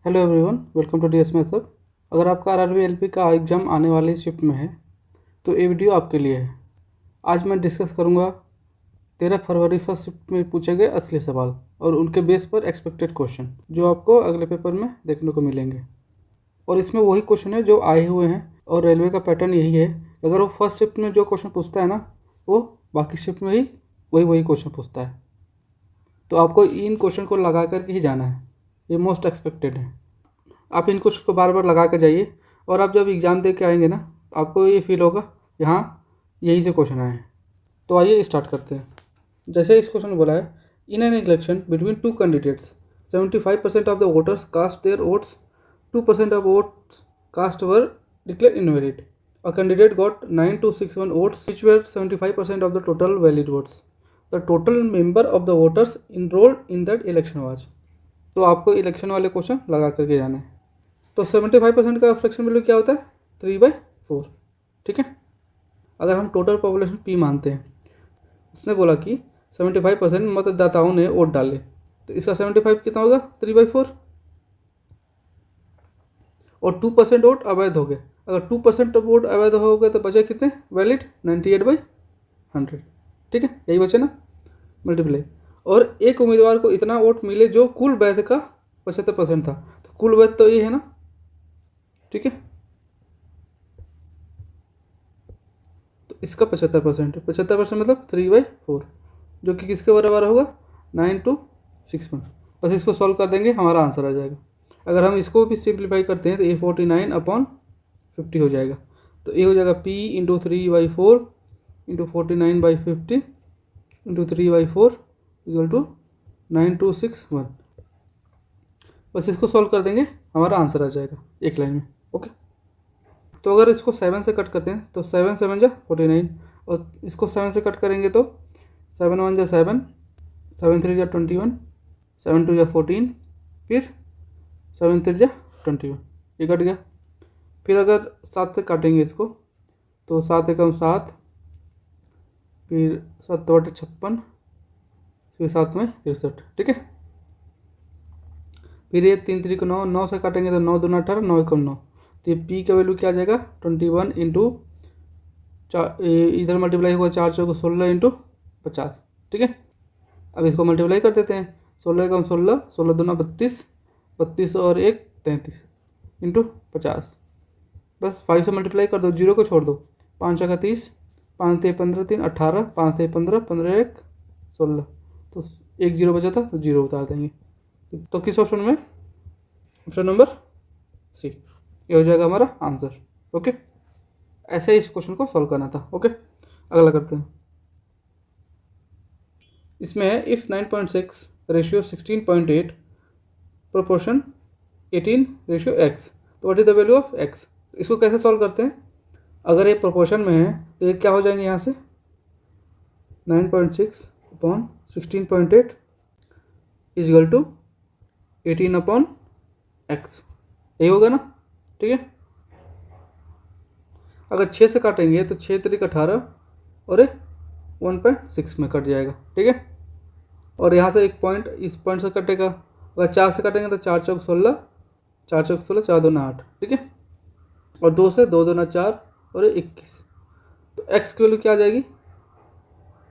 Hello everyone, welcome to DS maths. अगर आपका RRB LP का एग्ज़ाम आने वाली शिफ्ट में है तो ये वीडियो आपके लिए है। आज मैं डिस्कस करूंगा 13 फरवरी फर्स्ट शिफ्ट में पूछे गए असली सवाल और उनके बेस पर एक्सपेक्टेड क्वेश्चन जो आपको अगले पेपर में देखने को मिलेंगे। और इसमें वही क्वेश्चन है जो आए हुए हैं और रेलवे का पैटर्न यही है। अगर वो फर्स्ट शिफ्ट में जो क्वेश्चन पूछता है ना, वो बाकी शिफ्ट में ही वही क्वेश्चन पूछता है। तो आपको इन क्वेश्चन को लगा करके ही जाना है, ये मोस्ट एक्सपेक्टेड है। आप इन क्वेश्चन को बार बार लगा कर जाइए और आप जब एग्ज़ाम दे के आएंगे ना, आपको ये फील होगा यहाँ यही से क्वेश्चन आए हैं। तो आइए स्टार्ट करते हैं। जैसे इस क्वेश्चन में बोला है, in an election between two candidates 75% of the voters cast their votes, 2% of votes cast were declared invalid. A candidate got 9261 votes which were 75% of the total valid votes. The total member of the voters enrolled in that election was. तो आपको election वाले question लगा करके जाना है। तो 75% का fraction value क्या होता है? 3/4। ठीक है। अगर हम टोटल पॉपुलेशन पी मानते हैं, उसने बोला कि 75% मतदाताओं ने वोट डाले, तो इसका 75 कितना होगा? 3/4। और 2% वोट अवैध हो गए। अगर 2% वोट अवैध हो गए तो बचे कितने वैलिड? 98/100। ठीक है, यही बचे ना, मल्टीप्लाई। और एक उम्मीदवार को इतना वोट मिले जो कुल वैध का 75% था, तो कुल वैध तो ये है ना। ठीक है, तो इसका 75% है। 75% मतलब 3/4, जो कि किसके बराबर होगा? 9261। बस इसको सॉल्व कर देंगे, हमारा आंसर आ जाएगा। अगर हम इसको भी सिंप्लीफाई करते हैं तो ये 49/50 हो जाएगा। तो ये हो जाएगा P into 3/4 into 49/50 into 3/4 equal to 9261। बस इसको सॉल्व कर देंगे, हमारा आंसर आ जाएगा एक लाइन में। ओके, तो अगर इसको 7 से कट करते हैं तो 7 7 जा 49, और इसको 7 से कट करेंगे तो 7 1 जा 7, 7 3 जा 21, 7 2 जा 14, फिर 7 3 जा 21, ये कट गया। फिर अगर 7 से काटेंगे इसको तो 7 एकम 7, फिर 7 बटे 56, फिर 7 में 63। ठीक है, फिर ये 3 3 को 9, 9 से काटेंगे तो 9 दूना 18, 9 एकम 9। तो ये पी का वैल्यू क्या आ जाएगा? 21 इंटू इधर मल्टीप्लाई होगा 4 चौको 16 इंटू 50। ठीक है, अब इसको मल्टीप्लाई कर देते हैं। 16 एकम 16, 16 दूना 32, 32 और 1 33 इंटू 50। बस 5 से मल्टीप्लाई कर दो, 0 को छोड़ दो। 5 का 30, 5 थे 15, 3 18, 5 थे 15, 15 1 16, तो 1 0 बचा था तो 0 उतार देंगे। तो किस ऑप्शन में? ऑप्शन नंबर सी, ये हो जाएगा हमारा आंसर। ओके, ऐसे ही इस क्वेश्चन को सॉल्व करना था। ओके, अगला करते हैं। इसमें है if 9.6 ratio 16.8 proportion 18 ratio x, तो what is the value of x। इसको कैसे सॉल्व करते हैं? अगर ये प्रोपोर्शन में है तो ये क्या हो जाएंगे यहाँ से? 9.6 upon 16.8 equal to 18 upon x, यही होगा ना। ठीक है, अगर 6 से काटेंगे तो 6 3 18 और 1.6 में कट जाएगा। ठीक है, और यहाँ से एक पॉइंट इस पॉइंट से कटेगा। अगर 4 से काटेंगे तो 4 चौक 16, 4 चौक 16, 4 दूना 8। ठीक है, और 2 से 2 दूना 4 और 21। तो x की वैल्यू क्या आ जाएगी?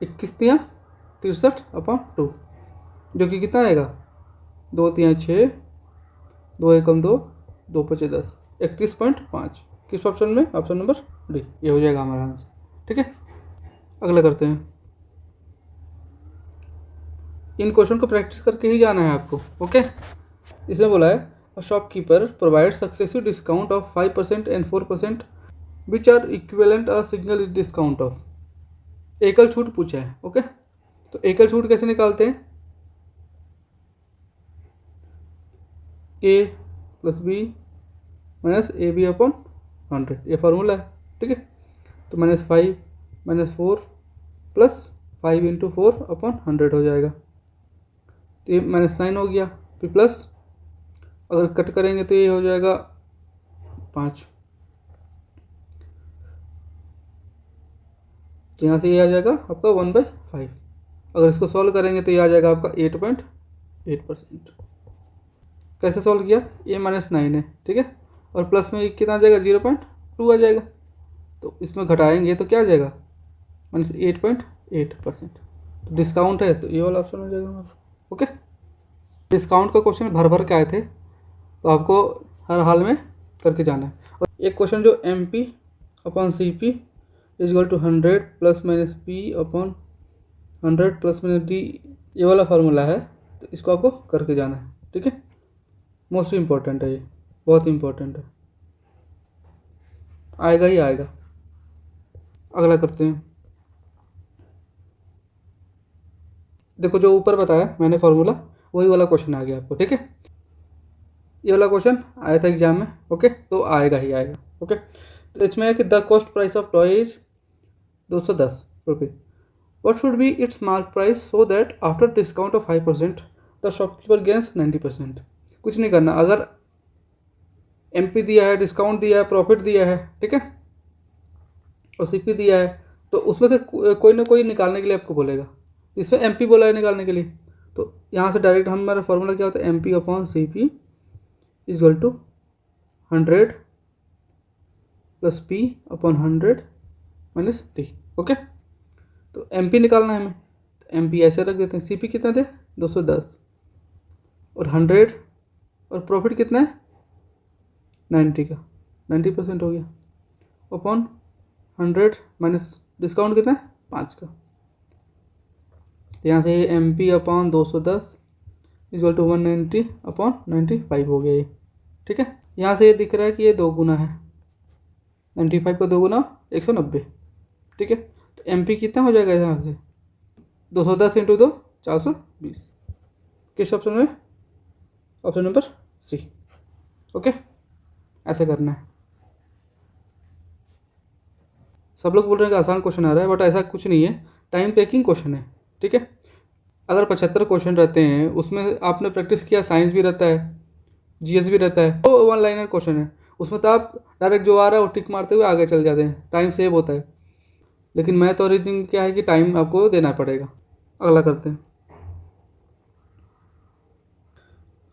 21 तियाँ 63/2, जो कि कितना आएगा? 2 तियाँ 6, 2 एकम 2, 2 पचे 10, 31.5। किस ऑप्शन में? ऑप्शन नंबर डी, ये हो जाएगा हमारा आंसर। ठीक है, अगला करते हैं। इन क्वेश्चन को प्रैक्टिस करके ही जाना है आपको। ओके, इसमें बोला है a shopkeeper provide successive discount of 5% and 4% which are equivalent a single discount of. एकल छूट पूछा है। ओके, तो एकल छूट कैसे निकालते हैं? a plus B minus A B upon 100, ये फार्मूला है। ठीक है, तो -5 -4 प्लस 5 इंटू 4 अपॉन 100 हो जाएगा। तो ये -9 हो गया। फिर प्लस अगर कट करेंगे तो ये हो जाएगा 5, तो यहाँ से ये आ जाएगा आपका 1/5। अगर इसको सॉल्व करेंगे तो ये आ जाएगा आपका 8.8%। कैसे सॉल्व किया, a-9 है, ठीक है, और प्लस में कितना आ जाएगा 0.2 आ जाएगा, तो इसमें घटाएंगे तो क्या आ जाएगा -8.8%। तो डिस्काउंट है तो ये वाला ऑप्शन हो जाएगा हमारा। ओके, डिस्काउंट का क्वेश्चन भर भर के आए थे, तो आपको हर हाल में करके जाना है। और एक क्वेश्चन जो MP/CP = 100 ± P/100 ± D, ये वाला फार्मूला है, तो इसको आपको करके जाना है, ठीक है। मोस्ट इम्पॉर्टेंट है ये, बहुत इम्पोर्टेंट है, आएगा ही आएगा। अगला करते हैं। देखो जो ऊपर बताया मैंने फार्मूला, वही वाला क्वेश्चन आ गया आपको, ठीक है। ये वाला क्वेश्चन आया था एग्जाम में, ओके, तो आएगा ही आएगा। ओके, तो इसमें है कि the cost price of toy is 210 रुपये, what should be it's mark price so that after discount of 5% the shopkeeper gains 90%। कुछ नहीं करना, अगर MP दिया है, डिस्काउंट दिया है, प्रॉफिट दिया है, ठीक है, और CP दिया है, तो उसमें से कोई ना कोई निकालने के लिए आपको बोलेगा। इसमें MP बोला है निकालने के लिए, तो यहाँ से डायरेक्ट हमारा फॉर्मूला क्या होता है, MP/CP = 100 + P/100 - D। ओके, तो MP निकालना है हमें, तो MP ऐसे रख देते हैं। CP कितना थे 210, और 100, और प्रॉफिट कितना है 90 का, 90% हो गया, अपॉन 100 माइनस डिस्काउंट कितना है 5 का। तो यहाँ से MP/210 = 190/95 हो गया ये, ठीक है। यहाँ से ये दिख रहा है कि ये 2 गुना है, 95 का 2 गुना 190, ठीक है। तो MP कितना हो जाएगा यहाँ से 210 × 2 420। किस ऑप्शन में, ऑप्शन नंबर C। ओके, ऐसे करना है। सब लोग बोल रहे हैं कि आसान क्वेश्चन आ रहा है, बट ऐसा कुछ नहीं है, टाइम टेकिंग क्वेश्चन है, ठीक है। अगर 75 क्वेश्चन रहते हैं, उसमें आपने प्रैक्टिस किया, साइंस भी रहता है, GS भी रहता है, तो 1 लाइनर क्वेश्चन है, उसमें तो आप डायरेक्ट जो आ रहा है वो टिक मारते हुए आगे चल जाते हैं, टाइम सेव होता है। लेकिन मैथ और रीजनिंग क्या है कि टाइम आपको देना पड़ेगा। अगला करते हैं।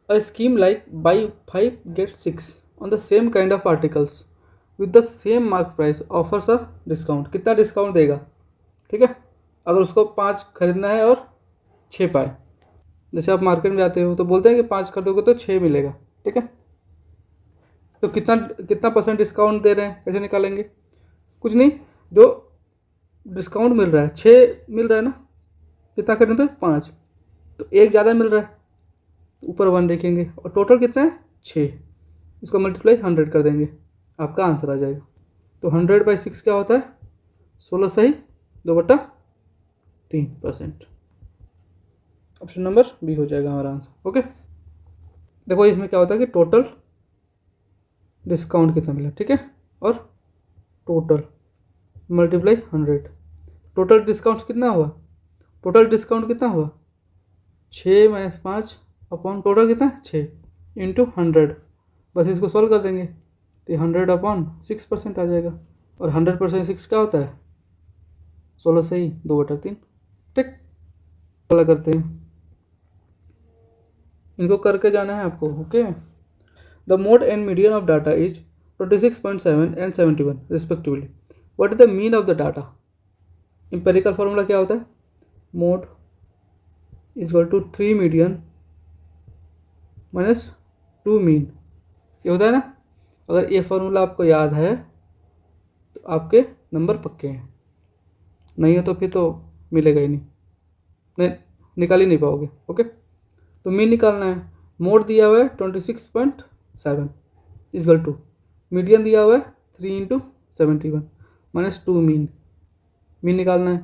A scheme like buy 5 get 6 on the same kind of articles with the same mark price offers a discount। कितना डिस्काउंट देगा, ठीक है, अगर उसको 5 खरीदना है और 6 पाए। जैसे आप मार्केट में जाते हो तो बोलते हैं कि 5 खरीदोगे तो 6 मिलेगा, ठीक है। तो कितना % डिस्काउंट दे रहे हैं, कैसे निकालेंगे, कुछ नहीं, जो डिस्काउंट मिल रहा है 6 मिल रहा है ना, कितना खरीदने पे 5, तो 1 ज़्यादा मिल रहा है, ऊपर 1 लिखेंगे, और टोटल कितना है 6, इसको मल्टीप्लाई 100 कर देंगे, आपका आंसर आ जाएगा। तो 100/6 क्या होता है 16 सही 2/3%। ऑप्शन नंबर B हो जाएगा हमारा आंसर। ओके, देखो इसमें क्या होता है कि टोटल डिस्काउंट कितना मिला, ठीक है, और टोटल मल्टीप्लाई 100, टोटल डिस्काउंट कितना हुआ, टोटल डिस्काउंट कितना हुआ 6 - 5 अपॉन टोटल कितना 6 इंटू 100, बस इसको सॉल्व कर देंगे, तो 100/6% आ जाएगा, और 100% 6 क्या होता है 16 सही 2/3, ठीक। अगला करते हैं, इनको करके जाना है आपको। Okay, the mode and median of data is 26.7 and 71 respectively, what is the mean of the data. Empirical formula क्या होता है, मोड = 3 मीडियन माइनस 2 मीन, ये होता है ना। अगर ये फार्मूला आपको याद है तो आपके नंबर पक्के हैं, नहीं हो तो फिर तो मिलेगा ही नहीं, निकाल ही नहीं पाओगे। ओके, तो मीन निकालना है, मोड दिया हुआ है 26.7 = 2, मीडियन दिया हुआ है 3 × 71 माइनस 2 मीन, मीन निकालना है।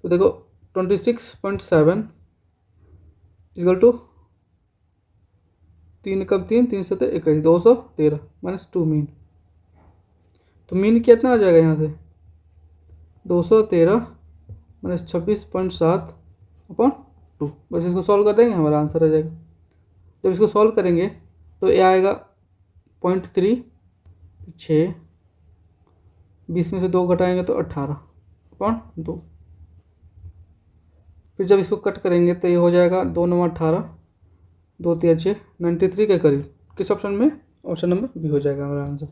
तो देखो 26.7 = 3 कम 3 3 7 21 213 माइनस 2 मीन, तो मीन कितना आ जाएगा यहाँ से 213 माइनस 26.7 अपॉन 2, बस इसको सॉल्व कर देंगे हमारा आंसर आ जाएगा। जब इसको सॉल्व करेंगे तो ये आएगा 0.3 6, 20 में से 2 घटाएंगे तो 18/2, फिर जब इसको कट करेंगे तो ये हो जाएगा 2 9 18, 2 3 6, 93 के करीब। किस ऑप्शन में? ऑप्शन नंबर बी हो जाएगा हमारा आंसर।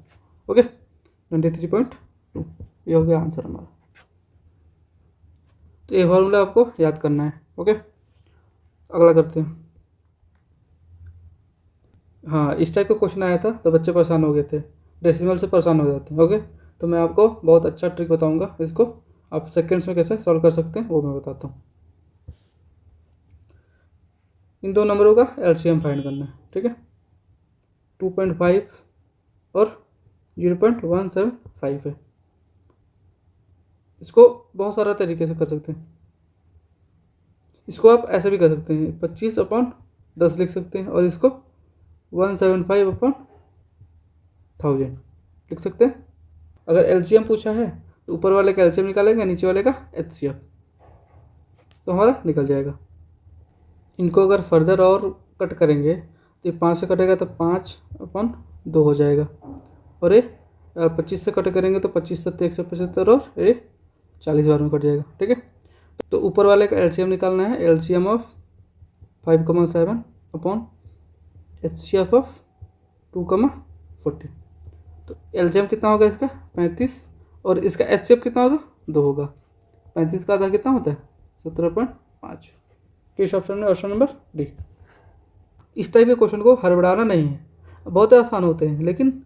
ओके, 93.2 ये हो गया आंसर हमारा। तो ये फॉर्मूला आपको याद करना है। ओके, अगला करते हैं। हाँ, इस टाइप का क्वेश्चन आया था तो बच्चे परेशान हो गए थे, डेसिमल से परेशान हो जाते हैं। ओके, तो मैं आपको बहुत अच्छा ट्रिक बताऊंगा, इसको आप सेकेंड्स में कैसे सॉल्व कर सकते हैं वो मैं बताता हूँ। इन दो नंबरों का एलसीएम फाइंड करना है, ठीक है। 2.5 और 0.175 है। इसको बहुत सारा तरीके से कर सकते हैं। इसको आप ऐसे भी कर सकते हैं, 25/10 लिख सकते हैं, और इसको 175/1000 लिख सकते हैं। अगर एलसीएम पूछा है तो ऊपर वाले का एलसीएम निकालेंगे, नीचे वाले का एचसीएफ, तो हमारा निकल जाएगा। इनको अगर फर्दर और कट करेंगे तो ये 5 से कटेगा तो 5/2 हो जाएगा, और ये 25 से कट करेंगे तो 25 7 175, और ये 40 बार में कट जाएगा, ठीक है। तो ऊपर वाले का एलसीएम निकालना है, LCM of 5,7 upon HCF of 2,40। तो एलसीएम कितना होगा इसका? 35, और इसका एचसीएफ कितना होगा? 2 होगा। 35 का आधा कितना होता है? 17.5। किस ऑप्शन में? Option number D. इस टाइप के क्वेश्चन को हड़बड़ाना नहीं है, बहुत आसान होते हैं लेकिन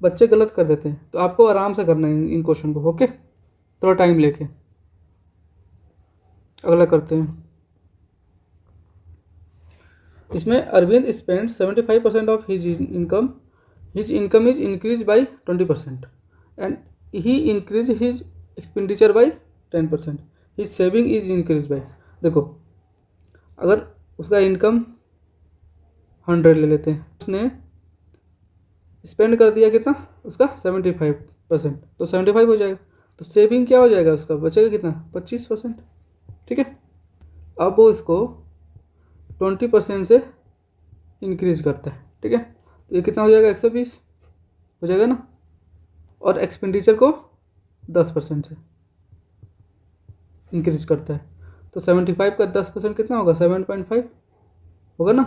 बच्चे गलत कर देते हैं, तो आपको आराम से करना है इन क्वेश्चन को। ओके, थोड़ा टाइम लेके। अगला करते हैं। इसमें Arvind spend 75% of his income is increase by 20%, and he increase his expenditure by 10%, his saving is increase by. देखो, अगर उसका इनकम 100 ले लेते हैं, उसने स्पेंड कर दिया कितना? उसका 75%, तो 75 हो जाएगा। तो सेविंग क्या हो जाएगा? उसका बचेगा कितना? 25%, ठीक है। अब वो इसको 20% से इंक्रीज करता है, ठीक है। तो ये कितना हो जाएगा? 120 हो जाएगा ना। और एक्सपेंडिचर को 10% से इंक्रीज करता है, तो 75 का 10% कितना होगा? 7.5 होगा ना।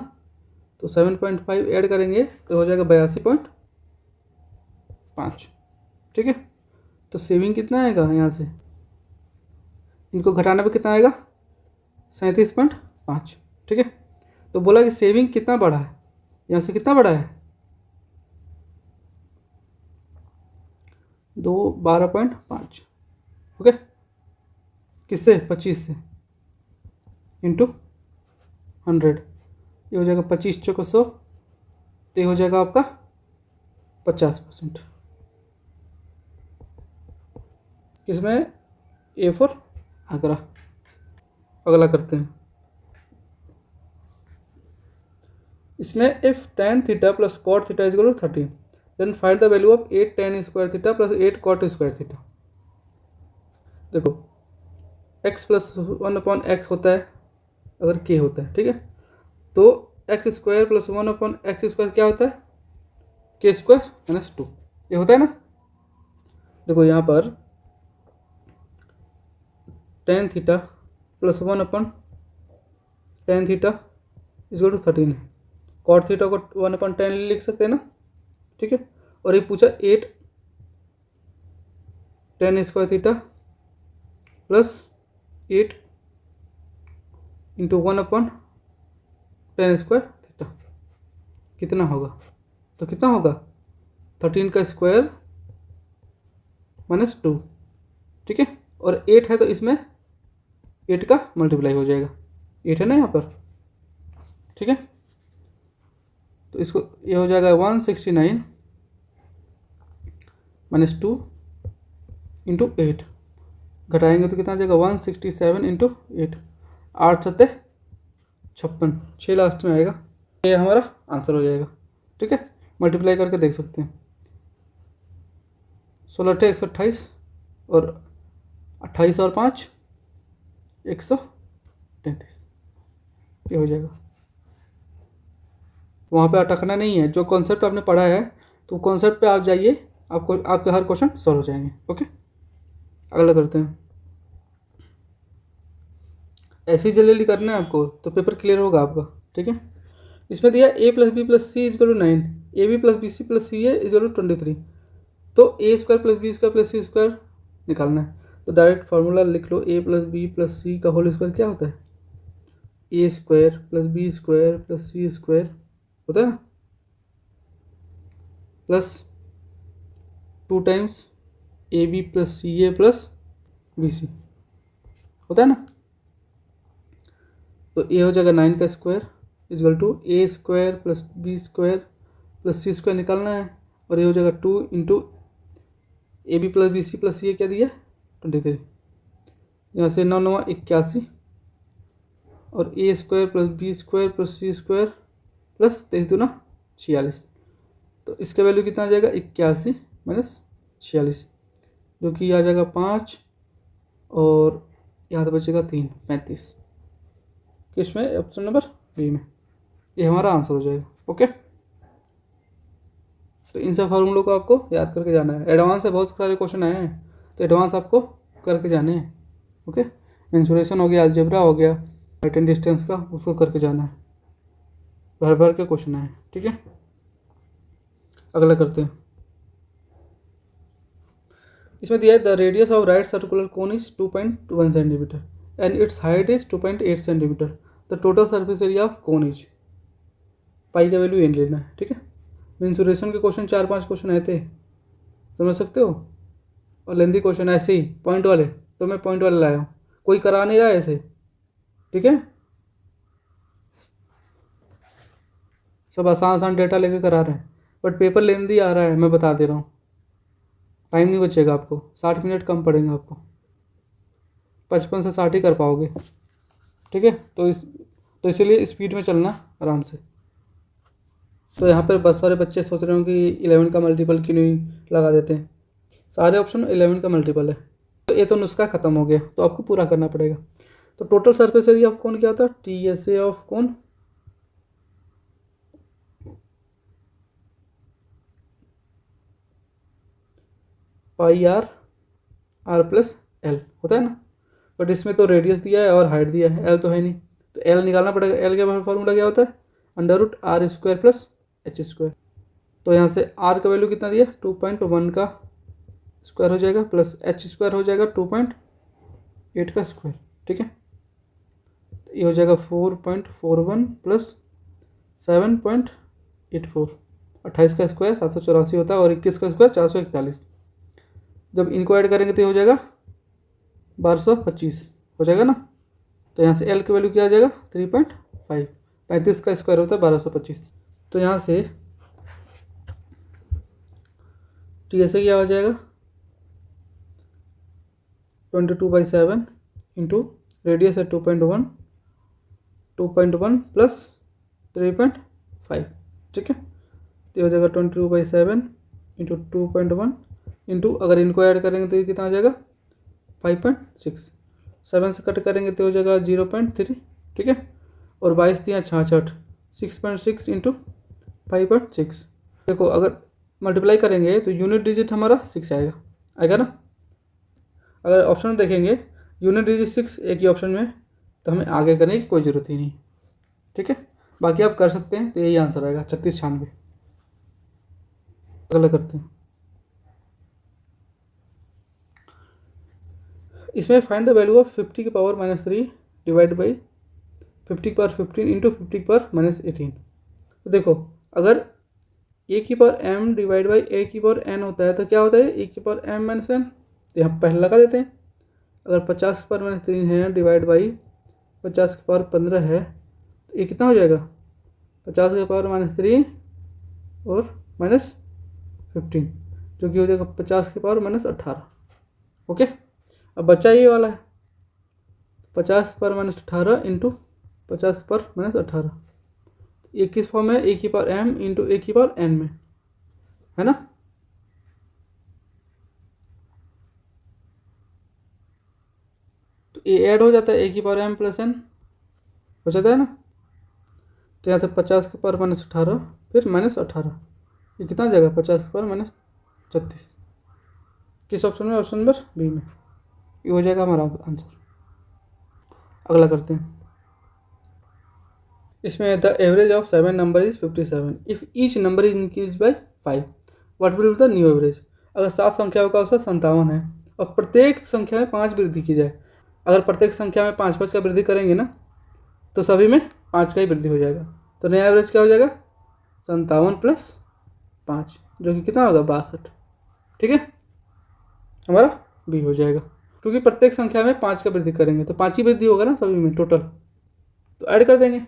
तो 7.5 ऐड करेंगे तो हो जाएगा 82.5, ठीक है। तो सेविंग कितना आएगा यहाँ से? इनको घटाने पे कितना आएगा? 37.5, ठीक है। तो बोला कि सेविंग कितना बढ़ा है, यहाँ से कितना बढ़ा है? 12.5। ओके, किससे? 25 से इंटू 100, ये हो जाएगा 25 चौको 100, तो ये हो जाएगा आपका 50%। इसमें ए फॉर आगरा। अगला करते हैं। इसमें if tan theta plus cot theta is equal to 13, then find the value of 8 tan square theta plus 8 cot square theta. देखो, x प्लस 1/x होता है अगर k होता है, ठीक है। तो x square plus 1/x square क्या होता है? k स्क्वायर माइनस 2, ये होता है ना। देखो यहाँ पर tan theta plus 1/tan theta is equal to 13 है। कॉट थीटा को 1/10 लिख सकते हैं ना, ठीक है। और ये पूछा 8 tan square theta plus 8 into 1/tan square theta कितना होगा? तो कितना होगा? 13 का स्क्वायर माइनस 2, ठीक है। और 8 है तो इसमें 8 का मल्टीप्लाई हो जाएगा, 8 है ना यहाँ पर, ठीक है। तो इसको ये हो जाएगा 169 माइनस 2 इंटू 8, घटाएंगे तो कितना आ जाएगा? 167 इंटू 8, 8 7 56, 6 लास्ट में आएगा। ये हमारा आंसर हो जाएगा, ठीक है। मल्टीप्लाई करके देख सकते हैं। 16 128, और 28 और 5 133, ये हो जाएगा। वहाँ पे अटकना नहीं है, जो कॉन्सेप्ट आपने पढ़ा है तो कॉन्सेप्ट पे आप जाइए, आपको आपके हर क्वेश्चन सॉल्व हो जाएंगे। ओके, अगला करते हैं। ऐसे ही जल्दी करना है आपको तो पेपर क्लियर होगा आपका। ठीक है, इसमें दिया a plus B plus C equal to 9, A B plus B C plus C A equal to 23। तो A square plus B square plus C square निकालना है। तो डायरेक्ट फार्मूला लिख लो, A plus B plus C का whole square क्या होता है, A square plus B square plus C square होता है ना, plus 2 times A B plus C A plus B सी होता है ना। तो ये हो जाएगा 9 का square equal to A square plus B square plus C square निकालना है। और ये हो जाएगा 2 into A B plus B C plus C A क्या दिया 23। यहाँ से 9 9 81 और A square plus B square plus C square plus 23 दूना 46। तो इसका वैल्यू कितना आ जाएगा 81 माइनस 46, जो कि आ जाएगा 5 और यहाँ से बचेगा 3 35। किसमें, ऑप्शन नंबर बी में। ये हमारा आंसर हो जाएगा। ओके, तो इन सब फार्मूलों को आपको याद करके जाना है। एडवांस से बहुत सारे क्वेश्चन आए हैं तो एडवांस आपको करके जाने हैं। ओके, मेंसुरेशन हो गया, अलजेब्रा हो गया, हाइट एंड डिस्टेंस का, उसको करके जाना है। भर भर के क्वेश्चन आए। ठीक है, अगला करते हैं। इसमें दिया है the radius of right circular cone is 2.1 centimetre and its height is 2.8 centimetre. The total surface area of cone is, pi का वैल्यू एन लेना है। ठीक है, मेंसुरेशन के क्वेश्चन 4-5 क्वेश्चन आए थे, समझ सकते हो, और लेंदी क्वेश्चन ऐसे ही पॉइंट वाले, तो मैं पॉइंट वाले लाया हूँ, कोई करा नहीं रहा है ऐसे। ठीक है, सब आसान आसान डेटा लेके करा रहे हैं, बट पेपर लेंदी आ रहा है, मैं बता दे रहा हूँ। टाइम नहीं बचेगा आपको, 60 मिनट कम पड़ेंगे आपको, 55 से 60 ही कर पाओगे। ठीक है, तो इसीलिए स्पीड में चलना आराम से। तो यहाँ पर बहुत सारे बच्चे सोच रहे हो कि 11 का मल्टीपल क्यों नहीं लगा देते हैं। सारे ऑप्शन 11 का मल्टीपल है, तो ये तो नुस्खा ख़त्म हो गया, तो आपको पूरा करना पड़ेगा। तो total surface area of cone क्या होता है, T S A of cone pi R plus L होता है ना। बट इसमें तो रेडियस दिया है और हाइट दिया है, एल तो है नहीं, तो एल निकालना पड़ेगा। एल का फॉर्मूला क्या होता है, under root R square plus H square. तो यहाँ से आर का वैल्यू कितना दिया 2.1 का स्क्वायर हो जाएगा प्लस एच स्क्वायर हो जाएगा 2.8 का स्क्वायर। ठीक है, तो ये हो जाएगा 4.41 प्लस 7.84। 28 का स्क्वायर 784 होता है और 21 का स्क्वायर 441। जब इनको ऐड करेंगे तो ये हो जाएगा 1225 हो जाएगा ना। तो यहाँ से एल की वैल्यू क्या आ जाएगा 3.5। 35 का स्क्वायर होता है 1225। तो यहाँ से टी एस ए क्या हो जाएगा 22/7 इंटू रेडियस है 2.1 प्लस 3.5। ठीक है, तो हो जाएगा 22/7 इंटू 2.1 इंटू, अगर इनको ऐड करेंगे तो ये कितना आ जाएगा 5.6। 7 से कट करेंगे तो हो जाएगा 0.3। ठीक है, और 22 दिया 66, 6.6 इंटू 5.6। देखो अगर मल्टीप्लाई करेंगे तो यूनिट डिजिट हमारा 6 आएगा ना। अगर ऑप्शन में देखेंगे यूनिट डिजिट 6 एक ही ऑप्शन में, तो हमें आगे करने की कोई ज़रूरत ही नहीं। ठीक है, बाकी आप कर सकते हैं, तो यही आंसर आएगा 3696। अगला करते हैं। इसमें फाइंड द वैल्यू ऑफ 50 की पावर -3 डिवाइड बाई 50 की पावर 15 इंटू 50 की पावर -18। तो देखो अगर ए की पावर m डिवाइड बाई ए की पावर n होता है तो क्या होता है ए की पावर m माइनस n, तो यहाँ पहले लगा देते हैं। अगर 50 की पावर -3 है डिवाइड बाई 50 की पावर 15 है, तो ये कितना हो जाएगा 50 की पावर -3 और -15, जो कि हो जाएगा 50 की पावर -18। ओके, अब बच्चा ये वाला है 50 की पावर -18 इंटू 50 की पावर -18। ये किस फॉर्म है, ए की पावर m इंटू ए की पावर n में, है ना। तो ये ऐड हो जाता है, ए की पावर m प्लस n हो जाता है ना। तो यहाँ से 50 की पावर -18 फिर -18, ये कितना आ जाएगा 50 की पावर -36। किस ऑप्शन में, ऑप्शन नंबर बी में, ये हो जाएगा हमारा आंसर। अगला करते हैं। इसमें the average of 7 number is 57 if each number is increase by 5 what will be the new average. अगर 7 संख्याओं का औसत 57 है और प्रत्येक संख्या में 5 वृद्धि की जाए, अगर प्रत्येक संख्या में 5 का वृद्धि करेंगे ना तो सभी में 5 का ही वृद्धि हो जाएगा। तो नया एवरेज क्या हो जाएगा 57 + 5 जो कि कितना होगा 62। ठीक है, हमारा बी हो जाएगा, क्योंकि प्रत्येक संख्या में 5 का वृद्धि करेंगे तो 5 ही वृद्धि होगा ना सभी में टोटल, तो ऐड कर देंगे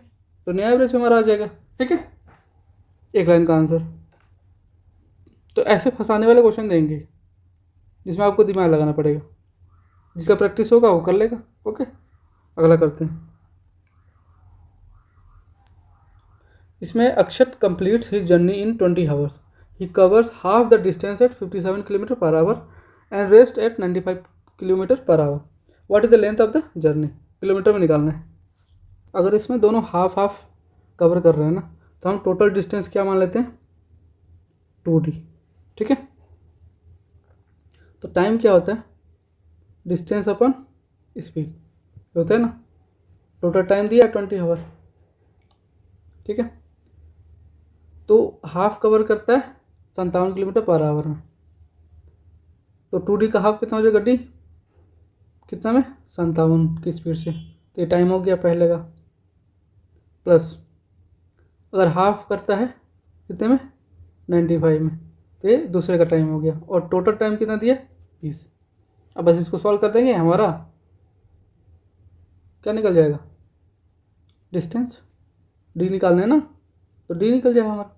तो नया एवरेज हमारा आ जाएगा। ठीक है, एक लाइन का आंसर। तो ऐसे फंसाने वाले क्वेश्चन देंगे जिसमें आपको दिमाग लगाना पड़ेगा, जिसका प्रैक्टिस होगा वो कर लेगा। ओके, अगला करते हैं। इसमें Akshat completes his journey in 20 hours. He covers half the distance at 57 km/h and rest at 95 km/h। What is the length of the journey, kilometre में निकालना है। अगर इसमें दोनों हाफ हाफ कवर कर रहे हैं ना तो हम टोटल डिस्टेंस क्या मान लेते हैं 2d। ठीक है, तो टाइम क्या होता है डिस्टेंस अपन स्पीड होता है ना। टोटल टाइम दिया 20 आवर। ठीक है, तो हाफ कवर करता है 57 km/h में, तो 2d का हाफ कितना हो जाएगा डी कितना में 57 की स्पीड से, तो ये टाइम हो गया पहले का, प्लस अगर हाफ करता है कितने में 95 में, तो ये दूसरे का टाइम हो गया, और टोटल टाइम कितना दिया 20। अब बस इसको सॉल्व कर देंगे, हमारा क्या निकल जाएगा डिस्टेंस, डी निकालना है ना तो डी निकल जाएगा हमारा।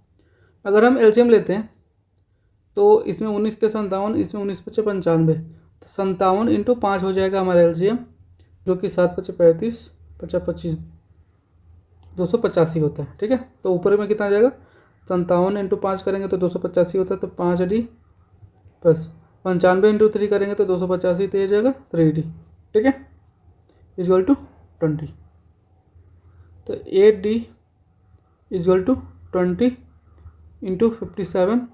अगर हम एलसीएम लेते हैं तो इसमें 19 से 57, इसमें 19 × 5 = 95, तो 57 × 5 हो जाएगा हमारा एलसीएम, जो कि 7 × 5 = 35, 50 × 25 285 होता है। ठीक है, तो ऊपर में कितना आ जाएगा 57 × 5 करेंगे तो 285 होता है, तो 5d प्लस 95 × 3 करेंगे तो 285, तो ये जाएगा 3d। ठीक है, इक्वल टू 20। तो 8d इक्वल टू 20 × 57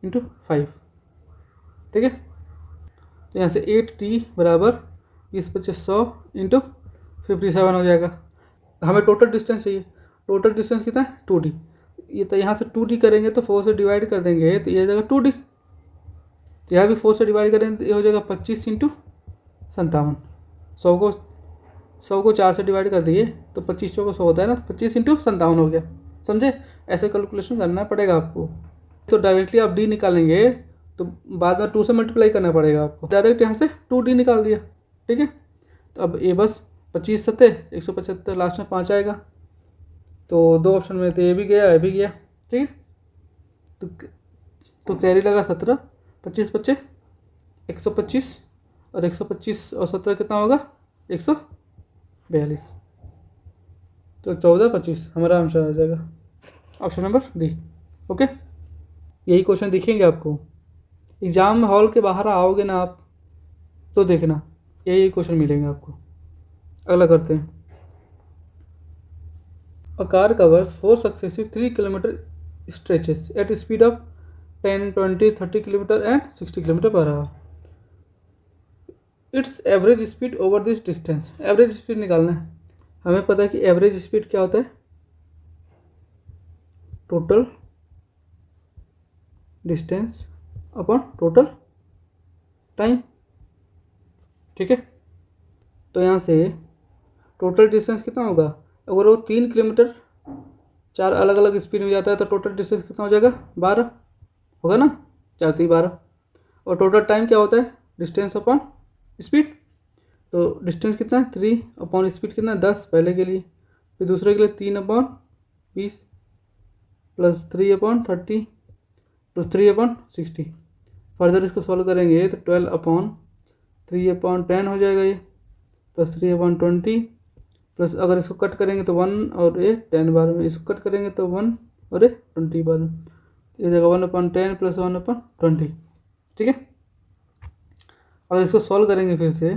× 5। ठीक है, तो यहाँ से 8d बराबर 20 × 25 100 × 57 हो जाएगा। हमें टोटल डिस्टेंस चाहिए, टोटल डिस्टेंस कितना है 2d, ये तो यहाँ से 2d करेंगे तो 4 से डिवाइड कर देंगे तो ये हो जाएगा 2d, तो यहाँ भी 4 से डिवाइड करेंगे तो ये हो जाएगा 25 × 57। 100 को 4 से डिवाइड कर दिए तो 25 चौको 100 होता है ना, तो 25 × 57 हो गया। समझे, ऐसे कैलकुलेशन करना पड़ेगा आपको। तो डायरेक्टली आप डी निकालेंगे तो बाद में 2 से मल्टीप्लाई करना पड़ेगा आपको, डायरेक्ट यहाँ से 2d निकाल दिया। ठीक है, तो अब ये बस 25 × 7 = 175, लास्ट में 5 आएगा, तो 2 ऑप्शन में तो ये भी गया ये भी गया। ठीक है, तो कैरी लगा 17, 25 × 5 = 125, और 125 और 17 कितना होगा 142, तो 14 25 हमारा आंसर आ जाएगा, ऑप्शन नंबर डी। ओके, यही क्वेश्चन दिखेंगे आपको एग्जाम हॉल के बाहर आओगे ना आप तो देखना यही क्वेश्चन मिलेंगे आपको। अगला करते हैं। A car covers 4 successive 3 km stretches at speed of 10, 20, 30 km and 60 km/h। Its average speed over this distance. Average speed निकालना है। हमें पता है कि एवरेज स्पीड क्या होता है total distance upon total time. ठीक है, तो यहाँ से टोटल डिस्टेंस कितना होगा, अगर वो 3 किलोमीटर 4 अलग अलग स्पीड में जाता है तो टोटल डिस्टेंस कितना हो जाएगा 12 होगा ना, 4 3 12। और टोटल टाइम क्या होता है डिस्टेंस अपॉन स्पीड, तो डिस्टेंस कितना है 3 अपॉन स्पीड कितना है 10 पहले के लिए, फिर दूसरे के लिए 3/20 प्लस 3/30 प्लस 3/60। फर्दर इसको सॉल्व करेंगे तो 12/3/10 हो जाएगा ये, प्लस 3/20 प्लस अगर इसको कट करेंगे तो 1 और ये 10 बार में, इसको कट करेंगे तो 1 और ये 20 बार में, ये जगह 1/10 प्लस 1/20। ठीक है, अगर इसको सॉल्व करेंगे फिर से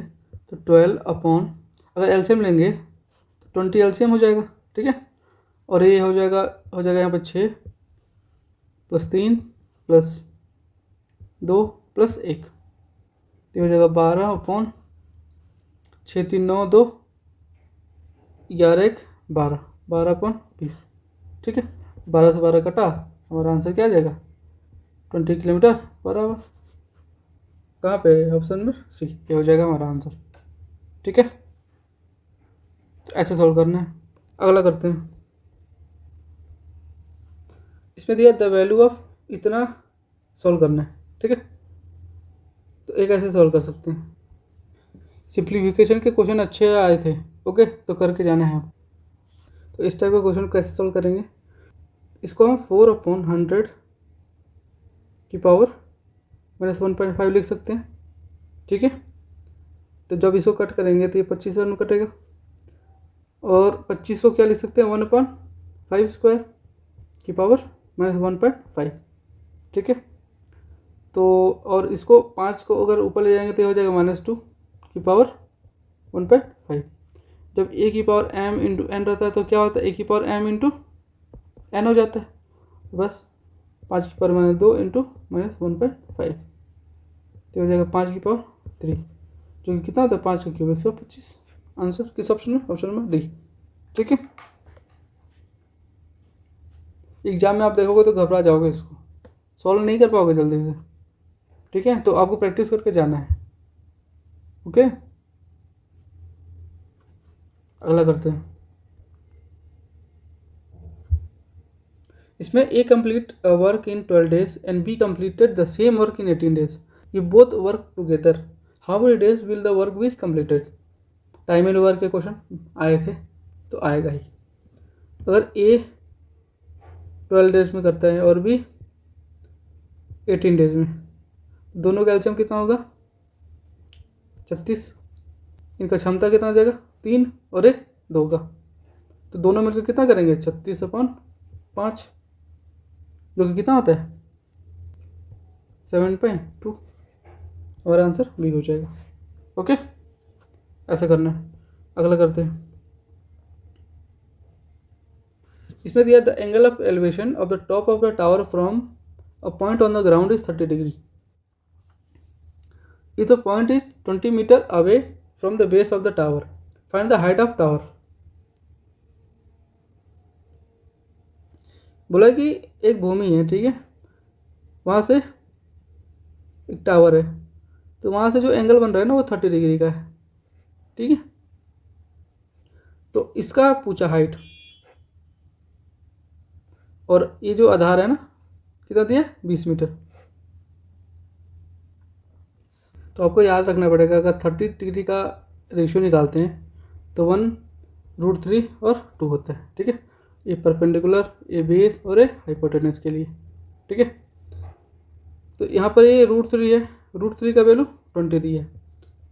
तो 12 अगर एलसीएम लेंगे तो 20 एलसीएम हो जाएगा। ठीक है, और ये हो जाएगा यहाँ पर 6 प्लस 3 प्लस 2 प्लस 1, ये हो जाएगा 12/6 3 9 2 11 एक 12, 12/20, ठीक है। 12 से 12 कटा, हमारा आंसर क्या आ जाएगा 20 किलोमीटर पर आवर। कहाँ पे, ऑप्शन में सी, ये हो जाएगा हमारा आंसर, ठीक है। तो ऐसे सॉल्व करना है। अगला करते हैं। इसमें दिया द वैल्यू ऑफ इतना सॉल्व करना है, ठीक है। तो एक ऐसे सॉल्व कर सकते हैं। सिंप्लीफिकेशन के क्वेश्चन अच्छे आए थे, ओके, तो करके जाना है। तो इस टाइप का क्वेश्चन कैसे सॉल्व करेंगे, इसको हम 4/100 की पावर -1.5 लिख सकते हैं, ठीक है। तो जब इसको कट करेंगे तो ये 25 में कटेगा, और 25 को क्या लिख सकते हैं 1/5 स्क्वायर की पावर -1.5, ठीक है। तो और इसको 5 को अगर ऊपर ले जाएंगे तो ये हो जाएगा -2 की पावर 1/5। जब ए की पावर m इंटू एन रहता है तो क्या होता है ए की पावर m इंटू एन हो जाता है। तो बस 5 की पावर -2 इंटू -1/5, तो हो जाएगा 5 की पावर 3, जो कि कितना होता है 5 का क्यूब 125। आंसर किस ऑप्शन में, ऑप्शन में डी, ठीक है। एग्जाम में आप देखोगे तो घबरा जाओगे, इसको सॉल्व नहीं कर पाओगे जल्दी से, ठीक है। तो आपको प्रैक्टिस करके जाना है, ओके। अगला करते हैं। इसमें A complete work in 12 days and B completed the same work in 18 days। You both work together, how many days will the work be completed. Time and work के क्वेश्चन आए थे तो आएगा ही। अगर ए 12 days में करता है और बी 18 days में, दोनों का एलसीएम कितना होगा 36। इनका क्षमता कितना हो जाएगा 3 और 1 2 का, तो दोनों मिलकर कितना करेंगे 36/5, जो कि कितना होता है 7.2। और आंसर बी हो जाएगा, ओके। ऐसा करना है। अगला करते हैं। इसमें दिया the angle of elevation of the top of the tower from a point on the ground is 30 degree. If the point is 20 metre away from the base of the tower, find the height of tower. बोला कि एक भूमि है, ठीक है, वहाँ से एक tower है, तो वहाँ से जो एंगल बन रहा है ना वो 30 डिग्री का है, ठीक है। तो इसका पूछा हाइट, और ये जो आधार है ना कितना दिया 20 मीटर। तो आपको याद रखना पड़ेगा, अगर 30 डिग्री का रेशियो निकालते हैं तो 1√3 और 2 होता है, ठीक है। ये परपेंडिकुलर, ये बेस और ये हाइपोटेनस के लिए, ठीक है। तो यहाँ पर ये √3 है, √3 का वैल्यू 20 दिया है।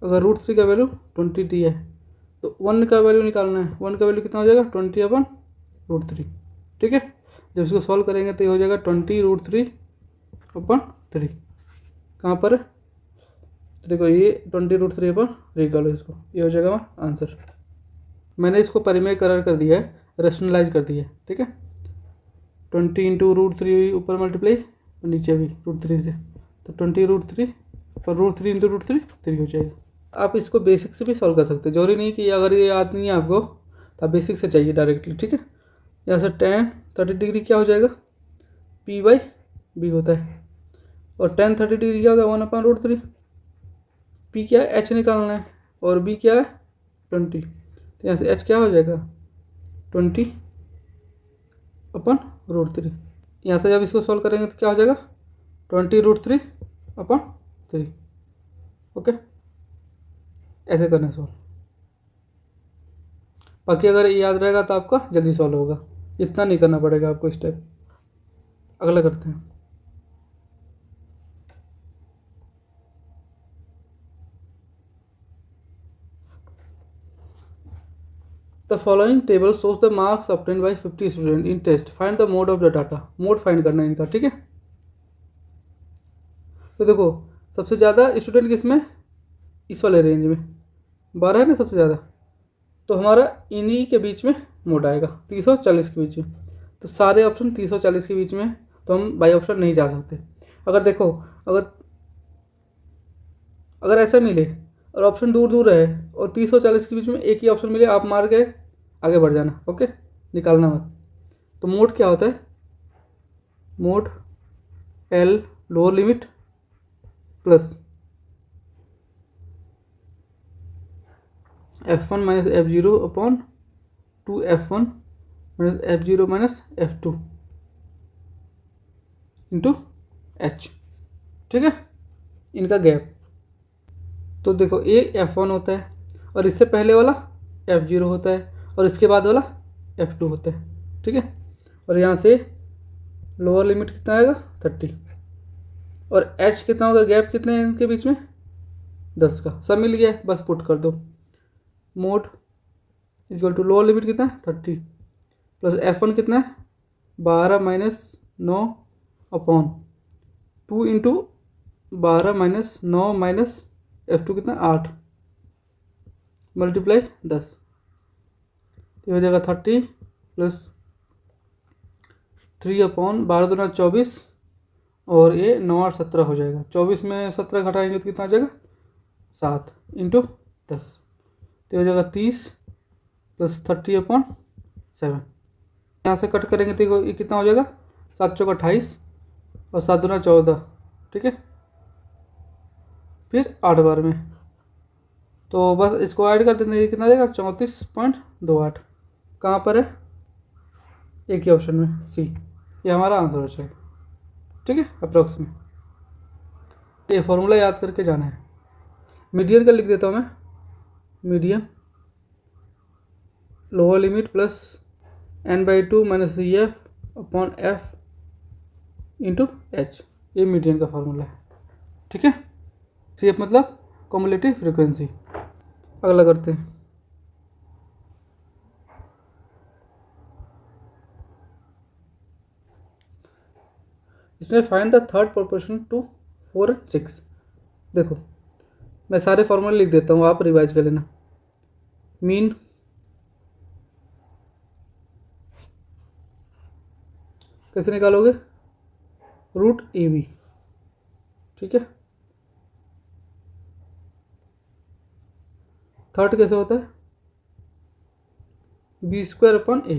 अगर √3 का वैल्यू 20 दिया है तो 1 का वैल्यू निकालना है। 1 का वैल्यू कितना हो जाएगा 20/√3, ठीक है। जब इसको सॉल्व करेंगे तो ये हो जाएगा 20√3/3। कहाँ पर, तो देखो ये 20√3/3 निकालो इसको, ये हो जाएगा आंसर। मैंने इसको परिमेय कर दिया है, रेशनलाइज कर दिया है, ठीक है। 20 × √3 ऊपर मल्टीप्लाई और नीचे भी √3 से, तो 20√3 पर √3 × √3 3 हो जाएगा। आप इसको बेसिक से भी सॉल्व कर सकते हैं, जरूरी नहीं कि अगर ये याद नहीं है आपको तो आप बेसिक से चाहिए डायरेक्टली, ठीक है। यहाँ से tan 30 डिग्री क्या हो जाएगा P/B होता है, और tan 30 डिग्री क्या होता है 1/√3। P क्या है H निकालना है, और B क्या है 20, तो यहाँ से H क्या हो जाएगा 20/√3। यहाँ से जब इसको सॉल्व करेंगे तो क्या हो जाएगा 20√3/3, ओके। ऐसे करना सॉल्व। बाकी अगर ये याद रहेगा तो आपका जल्दी सॉल्व होगा, इतना नहीं करना पड़ेगा आपको स्टेप। अगला करते हैं। The following table shows the marks obtained by 50 student in test, find the mode of the data. Mode find करना है इनका, ठीक है। तो देखो सबसे ज़्यादा स्टूडेंट किसमें, इस वाले रेंज में 12 है ना सबसे ज़्यादा, तो हमारा इन्हीं के बीच में मोड आएगा 30 और 40 के बीच में। तो सारे ऑप्शन 30 और 40 के बीच में, तो हम बाई ऑप्शन नहीं जा सकते। अगर देखो अगर ऐसा मिले और ऑप्शन दूर दूर है और 30 और 40 के बीच में एक ही ऑप्शन मिले, आप मार के आगे बढ़ जाना, ओके, निकालना मत। तो मोड क्या होता है, mode L lower limit plus F1 minus F0 upon 2F1 minus F0 minus F2 into H, ठीक है, इनका गैप। तो देखो ये F1 होता है और इससे पहले वाला F0 होता है और इसके बाद वाला F2 होता है, ठीक है। और यहाँ से लोअर लिमिट कितना आएगा 30 और H कितना होगा, गैप कितने हैं इनके बीच में 10 का, सब मिल गया है, बस पुट कर दो। Mode equal to lower limit कितना है 30 प्लस F1 कितना है 12 minus 9 upon 2 into 12 minus 9 minus F2 कितना 8 मल्टीप्लाई 10, तो हो जाएगा 30 प्लस 3 अपॉन 12 दूना 24 और ये 9 8 17 हो जाएगा। 24 में 17 घटाएंगे तो कितना आ जाएगा 7 इंटू 10, तो हो जाएगा 30 प्लस 30 अपॉन 7। यहाँ से कट करेंगे तो ये कितना हो जाएगा 7 चौका 28 और 7 दूना 14, ठीक है, फिर 8 बार में, तो बस इसको ऐड कर देंगे, ये कितना आ जाएगा 34.28। कहाँ पर है, एक ही ऑप्शन में सी, ये हमारा आंसर हो जाएगा, ठीक है, अप्रॉक्स में। ये फॉर्मूला याद करके जाना है। मीडियन का लिख देता हूँ मैं, median lower limit plus n/2 minus EF upon F into H, ये मीडियन का फॉर्मूला है, ठीक है। CF मतलब कॉम्युलेटिव फ्रीक्वेंसी। अगला करते हैं, इसमें find the third proportion to 4 और 6। देखो मैं सारे फॉर्मूले लिख देता हूँ, आप रिवाइज कर लेना। मीन कैसे निकालोगे, √AB, ठीक है। थर्ड कैसे होता है B² अपॉन A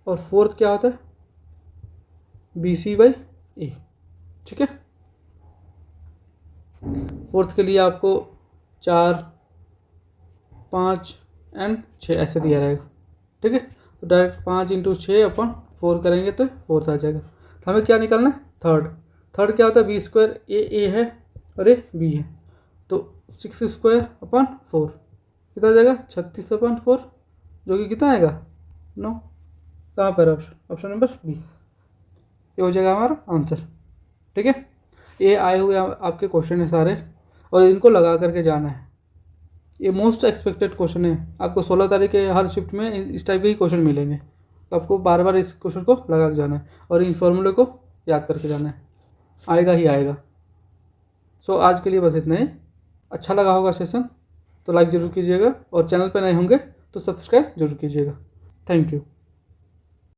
और फोर्थ क्या होता है BC/A, ठीक है। फोर्थ के लिए आपको 4 5 एंड 6 ऐसे दिया रहेगा, ठीक है। तो डायरेक्ट 5 इंटू 6 अपॉन 4 करेंगे तो फोर्थ आ जाएगा। तो हमें क्या निकालना है, थर्ड क्या होता है B² A है और ये B है, तो 6² अपॉन 4 कितना आ जाएगा 36 अपॉन 4, जो कि कितना आएगा 9। कहाँ पर ऑप्शन नंबर बी, ये हो जाएगा हमारा आंसर, ठीक है। ये आए हुए आपके क्वेश्चन है सारे और इनको लगा करके जाना है। ये मोस्ट एक्सपेक्टेड क्वेश्चन है, आपको 16 तारीख के हर शिफ्ट में इस टाइप के ही क्वेश्चन मिलेंगे, तो आपको बार बार इस क्वेश्चन को लगा के जाना है और इन फॉर्मूले को याद करके जाना है, आएगा ही आएगा। सो आज के लिए बस इतना ही। अच्छा लगा होगा सेशन तो लाइक ज़रूर कीजिएगा और चैनल पर नए होंगे तो सब्सक्राइब जरूर कीजिएगा। Thank you.